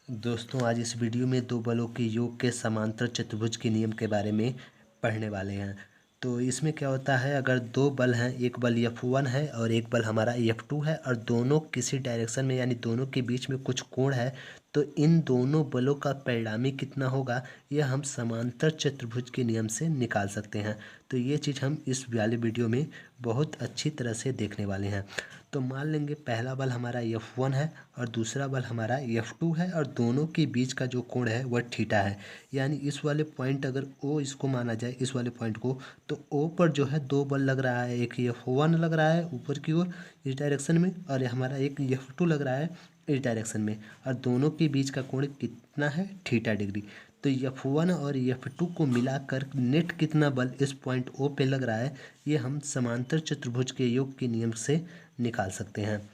दोस्तों आज इस वीडियो में दो बलों के योग के समांतर चतुर्भुज के नियम के बारे में पढ़ने वाले हैं। तो इसमें क्या होता है, अगर दो बल हैं, एक बल F1 है और एक बल हमारा F2 है और दोनों किसी डायरेक्शन में यानी दोनों के बीच में कुछ कोण है, तो इन दोनों बलों का परिणामी कितना होगा यह हम समांतर चतुर्भुज के नियम से निकाल सकते हैं। तो ये चीज़ हम इस वाले वीडियो में बहुत अच्छी तरह से देखने वाले हैं। तो मान लेंगे पहला बल हमारा F1 है और दूसरा बल हमारा F2 है और दोनों के बीच का जो कोण है वह थीटा है। यानी इस वाले पॉइंट अगर O इसको माना जाए, इस वाले पॉइंट को, तो O पर जो है दो बल लग रहा है, एक F1 लग रहा है ऊपर की ओर इस डायरेक्शन में और ये हमारा एक F2 लग रहा है इस डायरेक्शन में, और दोनों के बीच का कोण कितना है, थीटा डिग्री। तो F1 और F2 को मिलाकर नेट कितना बल इस पॉइंट O पे लग रहा है, ये हम समांतर चतुर्भुज के योग के नियम से निकाल सकते हैं।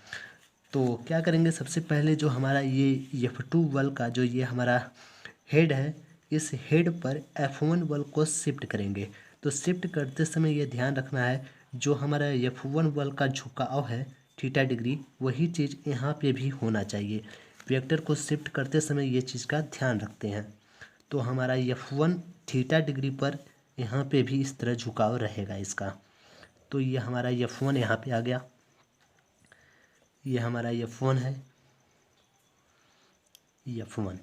तो क्या करेंगे, सबसे पहले जो हमारा ये F2 बल का जो ये हमारा हेड है, इस हेड पर F1 बल को शिफ्ट करेंगे। तो शिफ्ट करते समय ये ध्यान रखना है, जो हमारा F1 बल का झुकाव है थीटा डिग्री, वही चीज़ यहाँ पे भी होना चाहिए। वेक्टर को शिफ्ट करते समय ये चीज़ का ध्यान रखते हैं। तो हमारा F1 थीटा डिग्री पर यहाँ पे भी इस तरह झुकाव रहेगा इसका। तो ये हमारा F1 यहाँ पे आ गया, ये हमारा F1 है, F1,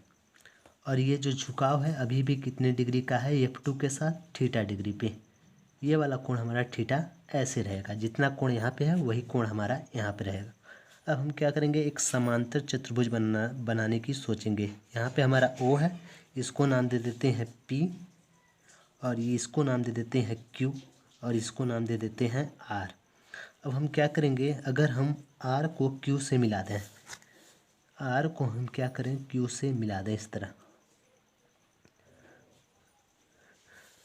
और ये जो झुकाव है अभी भी कितने डिग्री का है, F2 के साथ थीटा डिग्री पे। ये वाला कोण हमारा थीटा ऐसे रहेगा, जितना कोण यहाँ पे है वही कोण हमारा यहाँ पे रहेगा। अब हम क्या करेंगे, एक समांतर चतुर्भुज बनाने की सोचेंगे। यहाँ पे हमारा O है, इसको नाम दे देते हैं P, और ये इसको नाम दे देते हैं Q, और इसको नाम दे देते हैं R। अब हम क्या करेंगे, अगर हम R को Q से मिला दें, R को हम क्या करें, Q से मिला दें इस तरह,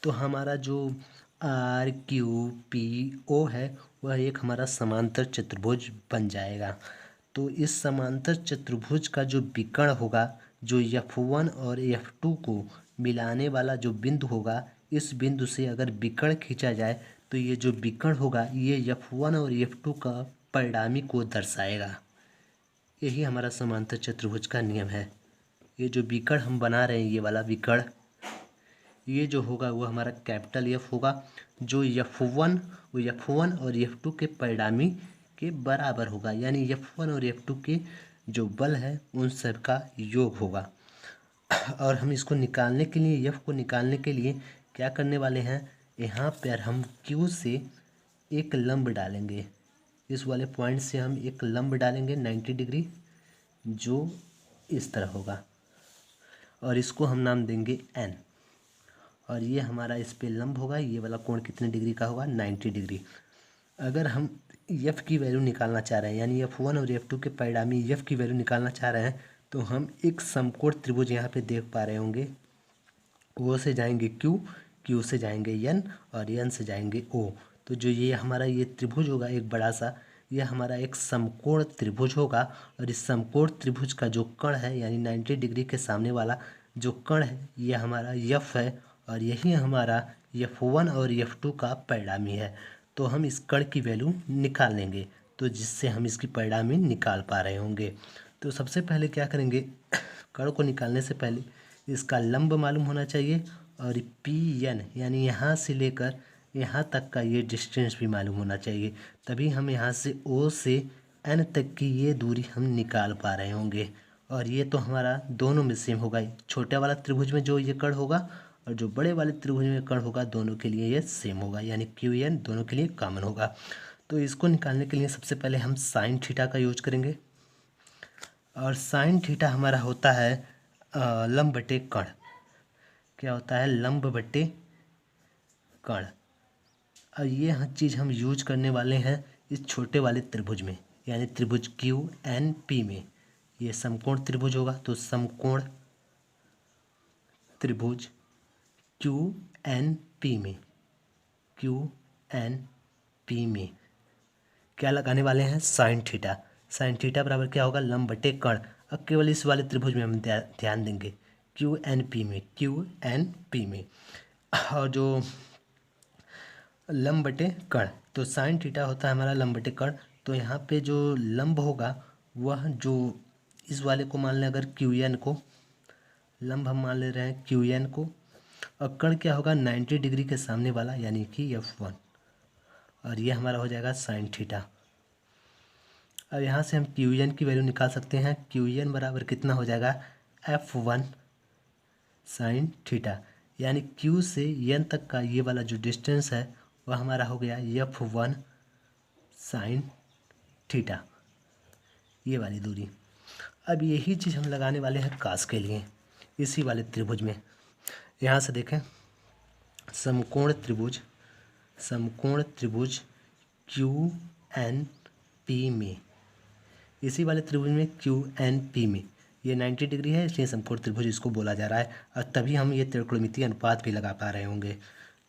तो हमारा जो RQPO है वह एक हमारा समांतर चतुर्भुज बन जाएगा। तो इस समांतर चतुर्भुज का जो विकर्ण होगा, जो F1 और F2 को मिलाने वाला जो बिंदु होगा, इस बिंदु से अगर विकर्ण खींचा जाए तो ये जो विकर्ण होगा ये F1 और F2 का परिणामी को दर्शाएगा। यही हमारा समांतर चतुर्भुज का नियम है। ये जो विकर्ण हम बना रहे हैं, ये वाला विकर्ण, ये जो होगा वो हमारा कैपिटल F होगा, जो F1 और F2 के परिणामी के बराबर होगा। यानी F1 और F2 के जो बल है उन सब का योग होगा। और हम इसको निकालने के लिए, F को निकालने के लिए क्या करने वाले हैं, यहाँ पर हम Q से एक लंब डालेंगे। इस वाले पॉइंट से हम एक लंब डालेंगे 90 डिग्री, जो इस तरह होगा, और इसको हम नाम देंगे N, और ये हमारा इस पे लंब होगा। ये वाला कोण कितने डिग्री का होगा, 90 डिग्री। अगर हम F की वैल्यू निकालना चाह रहे हैं, यानी F1 और F2 के परिणामी F की वैल्यू निकालना चाह रहे हैं, तो हम एक समकोण त्रिभुज यहाँ पे देख पा रहे होंगे। O से जाएंगे Q, Q से जाएंगे N, और N से जाएंगे O। तो जो ये हमारा ये त्रिभुज होगा एक बड़ा सा, यह हमारा एक समकोण त्रिभुज होगा। और इस समकोण त्रिभुज का जो कर्ण है, यानी 90 डिग्री के सामने वाला जो कर्ण है, ये हमारा F है, और यही हमारा F1 और F2 का परिणामी है। तो हम इस कर्ण की वैल्यू निकाल लेंगे, तो जिससे हम इसकी परिणामी निकाल पा रहे होंगे। तो सबसे पहले क्या करेंगे, कर्ण को निकालने से पहले इसका लंब मालूम होना चाहिए, और PN यानी यहाँ से लेकर यहाँ तक का ये डिस्टेंस भी मालूम होना चाहिए। तभी हम यहाँ से O से N तक की ये दूरी हम निकाल पा रहे होंगे। और ये तो हमारा दोनों में सेम होगा, छोटे वाला त्रिभुज में जो ये कर्ण होगा और जो बड़े वाले त्रिभुज में कर्ण होगा, दोनों के लिए ये सेम होगा, यानी QN दोनों के लिए कॉमन होगा। तो इसको निकालने के लिए सबसे पहले हम साइन थीटा का यूज करेंगे, और साइन थीटा हमारा होता है लंब बटे कर्ण। क्या होता है, लंब बटे कर्ण। और ये चीज़ हम यूज करने वाले हैं इस छोटे वाले त्रिभुज में, यानी त्रिभुज QNP में। ये समकोण त्रिभुज होगा, तो समकोण त्रिभुज QNP में क्या लगाने वाले हैं, साइन थीटा। साइन थीटा बराबर क्या होगा, लंब बटे कर्ण। अब केवल इस वाले त्रिभुज में हम ध्यान देंगे, QNP में। और जो लंब बटे कर्ण, तो साइन थीटा होता है हमारा लंब बटे कर्ण। तो यहाँ पे जो लंब होगा वह जो इस वाले को मान लें अगर QN को, लंब हम मान ले रहे हैं क्यू एन को, और कण क्या होगा 90 डिग्री के सामने वाला यानी कि F1, और ये हमारा हो जाएगा साइन थीटा। अब यहाँ से हम क्यू एन की वैल्यू निकाल सकते हैं। क्यू एन बराबर कितना हो जाएगा F1 साइन थीटा, यानी क्यू से एन तक का ये वाला जो डिस्टेंस है वह हमारा हो गया F1 साइन थीटा, ये वाली दूरी। अब यही चीज़ हम लगाने वाले हैं कास के लिए, इसी वाले त्रिभुज में। यहाँ से देखें, समकोण त्रिभुज क्यू एन पी में, इसी वाले त्रिभुज में क्यू एन पी में ये 90 डिग्री है, इसलिए समकोण त्रिभुज इसको बोला जा रहा है, और तभी हम ये त्रिकोणमितीय अनुपात भी लगा पा रहे होंगे।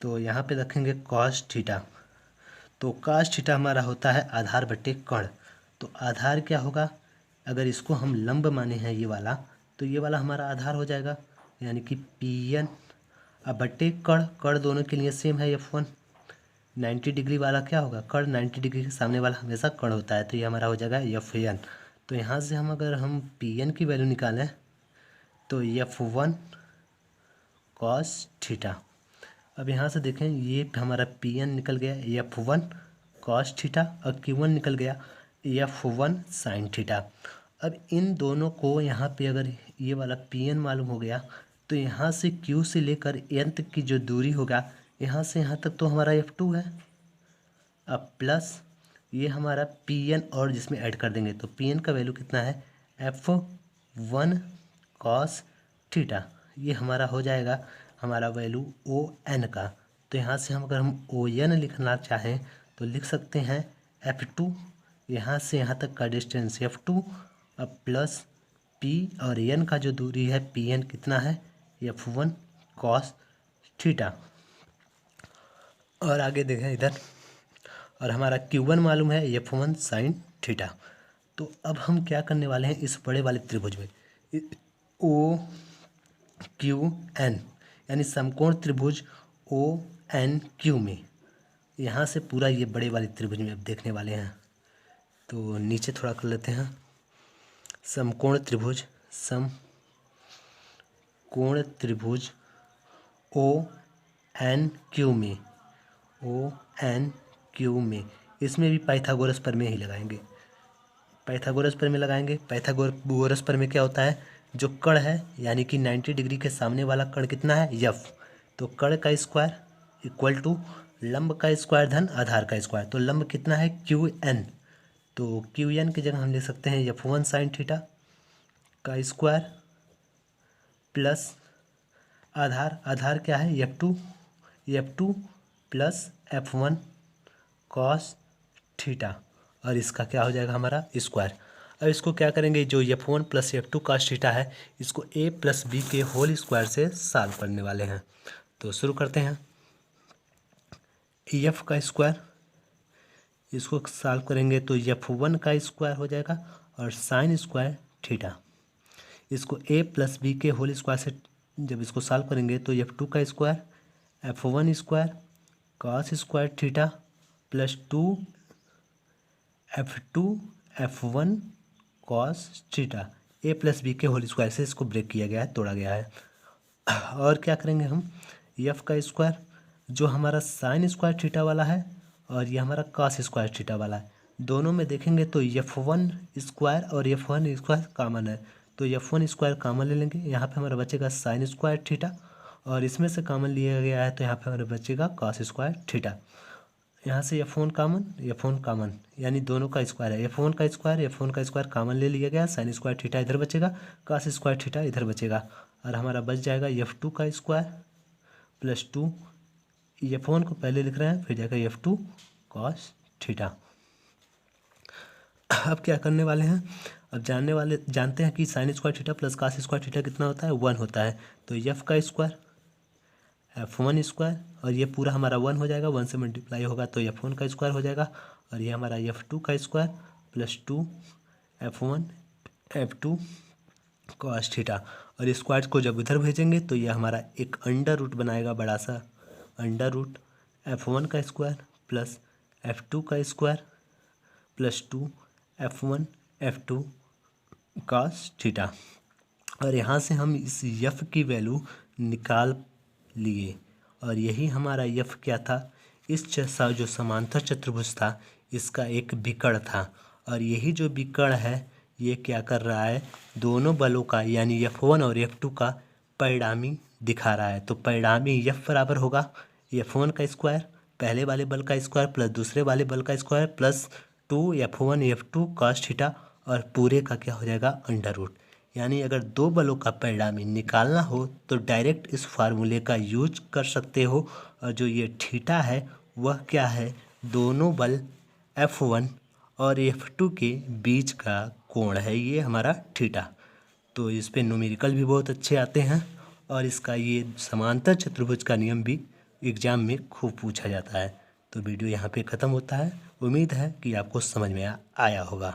तो यहाँ पे रखेंगे कॉस थीटा। तो कॉस थीटा हमारा होता है आधार बटे कण। तो आधार क्या होगा, अगर इसको हम लंब माने हैं ये वाला, तो ये वाला हमारा आधार हो जाएगा, यानी कि पी एन। अब बटे कण दोनों के लिए सेम है F1। 90 डिग्री वाला क्या होगा, कण 90 डिग्री के सामने वाला हमेशा कण होता है, तो ये हमारा हो जाएगा Fn। तो यहाँ से हम अगर हम Pn की वैल्यू निकालें तो F1 कॉस थीटा। अब यहाँ से देखें, ये हमारा Pn निकल गया F1 कॉस थीटा, और Q1 निकल गया F1 साइन थीटा। अब इन दोनों को यहाँ पे अगर ये वाला Pn मालूम हो गया, तो यहाँ से Q से लेकर n तक की जो दूरी होगा, यहाँ से यहाँ तक तो हमारा F2 है। अब प्लस ये हमारा Pn और जिसमें ऐड कर देंगे, तो Pn का वैल्यू कितना है F1 कॉस थीटा, ये हमारा हो जाएगा हमारा वैल्यू ON का। तो यहाँ से हम अगर हम ON लिखना चाहें तो लिख सकते हैं F2, यहाँ से यहाँ तक का डिस्टेंस F2, अब प्लस P और N का जो दूरी है Pn कितना है F1 कॉस थीटा। और आगे देखें इधर, और हमारा Q1 मालूम है F1 साइन थीटा। तो अब हम क्या करने वाले हैं, इस बड़े वाले त्रिभुज में OQN यानी समकोण त्रिभुज ONQ में, यहाँ से पूरा ये बड़े वाले त्रिभुज में अब देखने वाले हैं। तो नीचे थोड़ा कर लेते हैं, समकोण त्रिभुज ONQ में इसमें भी पाइथागोरस प्रमेय ही लगाएंगे। पाइथागोरस प्रमेय लगाएंगे। पाइथागोरस प्रमेय क्या होता है, जो कण है यानी कि 90 डिग्री के सामने वाला कण कितना है F, तो कण का स्क्वायर इक्वल टू लंब का स्क्वायर धन आधार का स्क्वायर। तो लंब कितना है QN, तो QN की जगह हम लिख सकते हैं F1 साइन थीटा का स्क्वायर प्लस आधार क्या है F2 plus F1 cos theta, और इसका क्या हो जाएगा हमारा स्क्वायर। अब इसको क्या करेंगे, जो F1 plus F2 cos theta है इसको a प्लस बी के होल स्क्वायर से सॉल्व करने वाले हैं। तो शुरू करते हैं। F का स्क्वायर, इसको सॉल्व करेंगे तो F1 का स्क्वायर हो जाएगा, और साइन स्क्वायर थीटा, इसको a प्लस बी के होल स्क्वायर से जब इसको सॉल्व करेंगे तो F2 का square F1 square cos square theta plus 2 F2 F1 cos theta, a plus b के होल स्क्वायर से इसको ब्रेक किया गया है, तोड़ा गया है। और क्या करेंगे हम, F का स्क्वायर जो हमारा साइन स्क्वायर थीटा वाला है, और ये हमारा कॉस स्क्वायर थीटा वाला है, दोनों में देखेंगे तो F1 स्क्वायर और F1 स्क्वायर कॉमन है, तो F1 स्क्वायर कॉमन ले लेंगे। यहाँ पे हमारा बचेगा साइन स्क्वायर थीटा, और इसमें से कॉमन लिया गया है तो यहाँ पे हमारा बचेगा कॉस स्क्वायर थीटा। यहाँ से F1 कॉमन यानी दोनों का स्क्वायर है, F1 का स्क्वायर कॉमन ले लिया गया, साइन स्क्वायर थीटा इधर बचेगा, कॉस स्क्वायर थीटा इधर बचेगा, और हमारा बच जाएगा F2 का स्क्वायर प्लस 2, F1 को पहले लिख रहे हैं फिर जाएगा F2 कॉस थीटा। अब क्या करने वाले हैं, अब जानते हैं कि sign square theta plus cos square theta कितना होता है 1 होता है, तो F का स्क्वायर F1 स्क्वायर, और ये पूरा हमारा 1 हो जाएगा, 1 से मल्टीप्लाई होगा तो F1 का स्क्वायर हो जाएगा, और ये हमारा F2 का square plus 2 F1 F2 cos theta, और स्क्वायर को जब इधर भेजेंगे तो ये हमारा एक अंडर रूट बनाएगा, बड़ा सा अंडर रूट F1 का स्क्वायर प्लस F2 का square plus 2 F1 F2 cos theta. और यहाँ से हम इस यफ की वैल्यू निकाल लिए और यही हमारा यफ क्या था, जो समांतर चतुर्भुज था इसका एक विकर्ण था। और यही जो विकर्ण है ये क्या कर रहा है, दोनों बलों का यानी F1 और F2 का परिणामी दिखा रहा है। तो परिणामी F बराबर होगा F1 का स्क्वायर, पहले वाले बल का स्क्वायर प्लस दूसरे वाले बल का square plus 2F1 F2 cos theta और पूरे का क्या हो जाएगा अंडर रूट। यानी अगर दो बलों का परिणामी निकालना हो तो डायरेक्ट इस फार्मूले का यूज कर सकते हो। और जो ये थीटा है वह क्या है, दोनों बल F1 और F2 के बीच का कोण है, ये हमारा थीटा। तो इस पे न्यूमेरिकल भी बहुत अच्छे आते हैं और इसका ये समांतर चतुर्भुज का नियम भी एग्जाम में खूब पूछा जाता है। तो वीडियो यहाँ पे ख़त्म होता है। उम्मीद है कि आपको समझ में आया होगा।